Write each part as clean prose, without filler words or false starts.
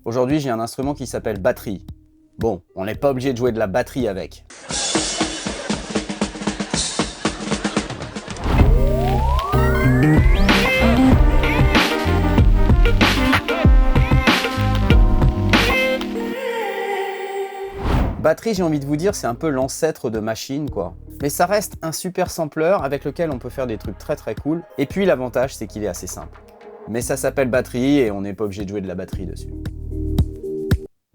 Aujourd'hui, j'ai un instrument qui s'appelle batterie. Bon, on n'est pas obligé de jouer de la batterie avec. Batterie, j'ai envie de vous dire, c'est un peu l'ancêtre de machine, quoi. Mais ça reste un super sampler avec lequel on peut faire des trucs très cool. Et puis l'avantage, c'est qu'il est assez simple. Mais ça s'appelle batterie et on n'est pas obligé de jouer de la batterie dessus.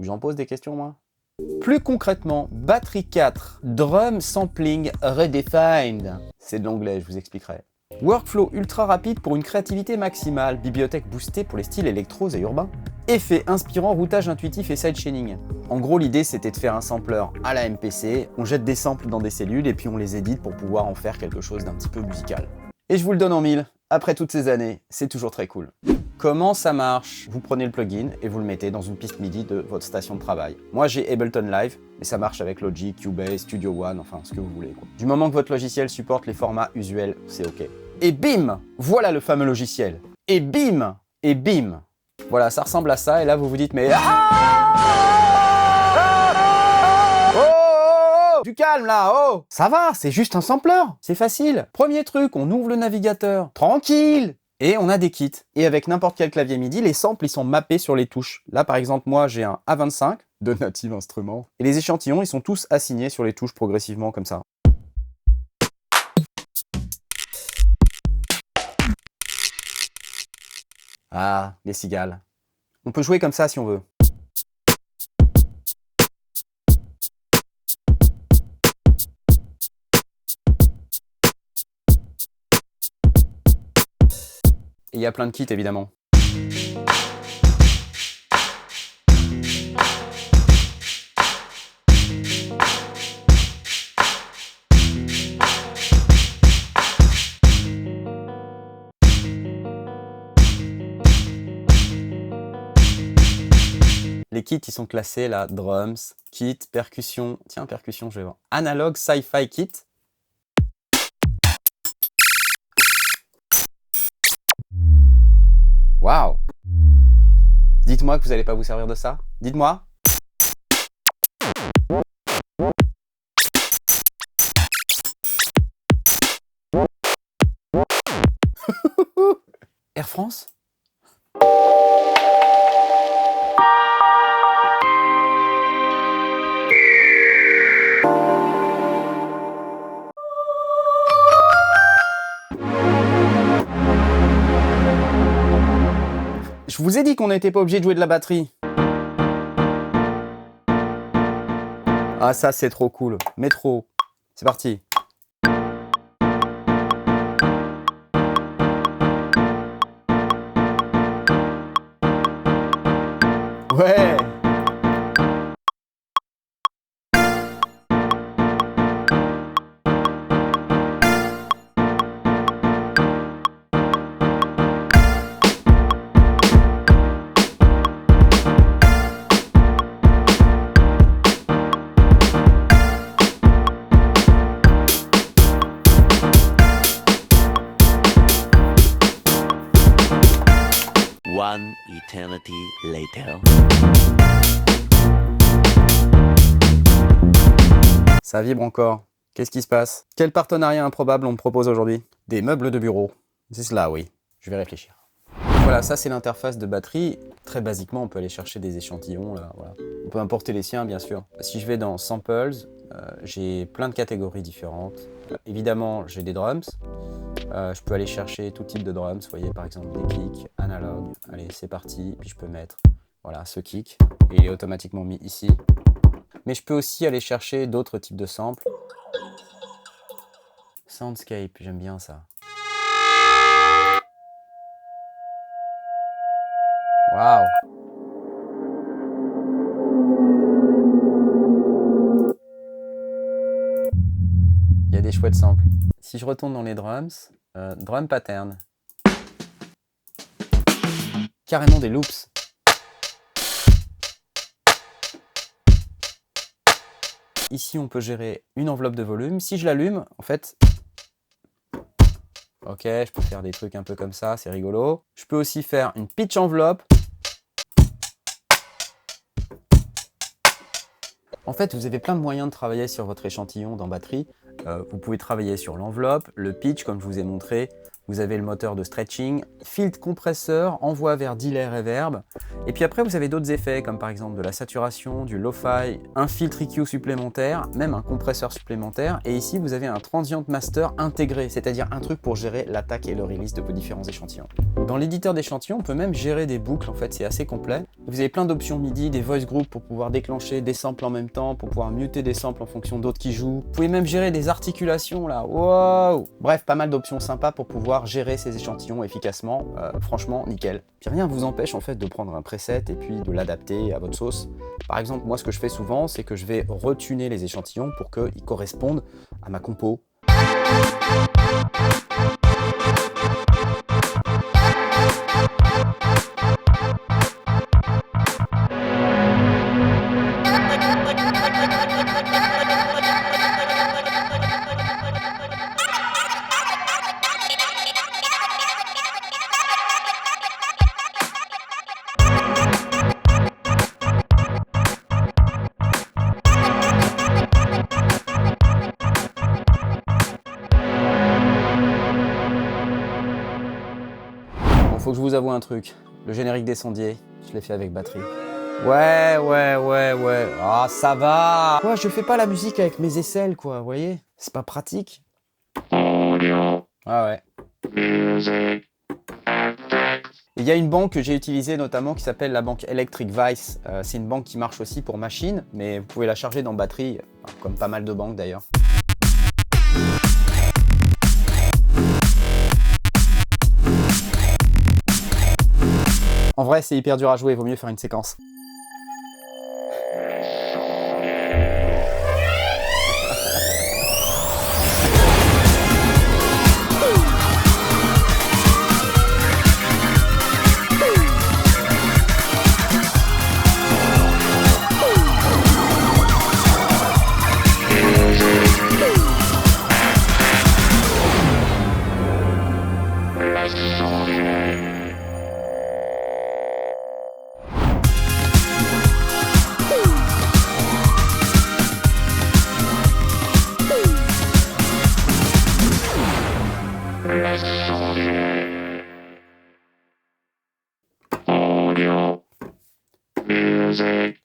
J'en pose des questions, moi? Plus concrètement, batterie 4, Drum Sampling Redefined. C'est de l'anglais, je vous expliquerai. Workflow ultra rapide pour une créativité maximale, bibliothèque boostée pour les styles électros et urbains. Effet inspirant, routage intuitif et sidechaining. En gros, l'idée c'était de faire un sampler à la MPC, on jette des samples dans des cellules et puis on les édite pour pouvoir en faire quelque chose d'un petit peu musical. Et je vous le donne en mille, après toutes ces années, c'est toujours très cool. Comment ça marche? Vous prenez le plugin et vous le mettez dans une piste MIDI de votre station de travail. Moi j'ai Ableton Live, mais ça marche avec Logic, Cubase, Studio One, enfin ce que vous voulez, quoi. Du moment que votre logiciel supporte les formats usuels, c'est ok. Et bim! Voilà le fameux logiciel. Et bim! Et bim! Voilà, ça ressemble à ça, et là vous vous dites mais... Du calme là, oh! Ça va, c'est juste un sampler, c'est facile. Premier truc, on ouvre le navigateur, tranquille! Et on a des kits. Et avec n'importe quel clavier MIDI, les samples ils sont mappés sur les touches. Là par exemple, moi j'ai un A25 de Native Instruments. Et les échantillons, ils sont tous assignés sur les touches progressivement comme ça. Ah, les cigales. On peut jouer comme ça si on veut. Et il y a plein de kits évidemment. Les kits, ils sont classés là, drums, kit, percussion, tiens, percussion, je vais voir. Analog Sci-Fi Kit. Waouh! Dites-moi que vous n'allez pas vous servir de ça. Dites-moi. Air France? Je vous ai dit qu'on n'était pas obligé de jouer de la batterie. Ah ça c'est trop cool. Métro. C'est parti. Ouais. One eternity later. Ça vibre encore. Qu'est-ce qui se passe? Quel partenariat improbable on me propose aujourd'hui? Des meubles de bureau. C'est cela, oui. Je vais réfléchir. Voilà, ça c'est l'interface de batterie. Très basiquement, on peut aller chercher des échantillons. Là, voilà. On peut importer les siens, bien sûr. Si je vais dans Samples, j'ai plein de catégories différentes. Évidemment, j'ai des drums. Je peux aller chercher tout type de drums. Vous voyez, par exemple, des kicks, analogues. Allez, c'est parti. Puis je peux mettre voilà, ce kick. Et il est automatiquement mis ici. Mais je peux aussi aller chercher d'autres types de samples. Soundscape, j'aime bien ça. Waouh! Il y a des chouettes samples. Si je retourne dans les drums, drum pattern. Carrément des loops. Ici, on peut gérer une enveloppe de volume. Si je l'allume, en fait... Ok, je peux faire des trucs un peu comme ça, c'est rigolo. Je peux aussi faire une pitch enveloppe. En fait, vous avez plein de moyens de travailler sur votre échantillon dans batterie. Vous pouvez travailler sur l'enveloppe, le pitch comme je vous ai montré, vous avez le moteur de stretching, filtre compresseur, envoi vers delay reverb, et puis après vous avez d'autres effets comme par exemple de la saturation, du lo-fi, un filtre EQ supplémentaire, même un compresseur supplémentaire, et ici vous avez un transient master intégré, c'est-à-dire un truc pour gérer l'attaque et le release de vos différents échantillons. Dans l'éditeur d'échantillons, on peut même gérer des boucles, en fait c'est assez complet. Vous avez plein d'options MIDI, des voice groups pour pouvoir déclencher des samples en même temps, pour pouvoir muter des samples en fonction d'autres qui jouent. Vous pouvez même gérer des articulations là, wow. Bref, pas mal d'options sympas pour pouvoir gérer ces échantillons efficacement, franchement nickel. Puis rien ne vous empêche en fait de prendre un preset et puis de l'adapter à votre sauce. Par exemple, moi ce que je fais souvent, c'est que je vais retuner les échantillons pour qu'ils correspondent à ma compo. Faut que je vous avoue un truc, le générique des sondiers, je l'ai fait avec batterie. Ouais. Ah, ça va. Ouais, je fais pas la musique avec mes aisselles, quoi, vous voyez? C'est pas pratique. Ah ouais. Il y a une banque que j'ai utilisée notamment qui s'appelle la banque Electric Vice. C'est une banque qui marche aussi pour machine, mais vous pouvez la charger dans batterie, comme pas mal de banques d'ailleurs. En vrai, c'est hyper dur à jouer, il vaut mieux faire une séquence. Audio music.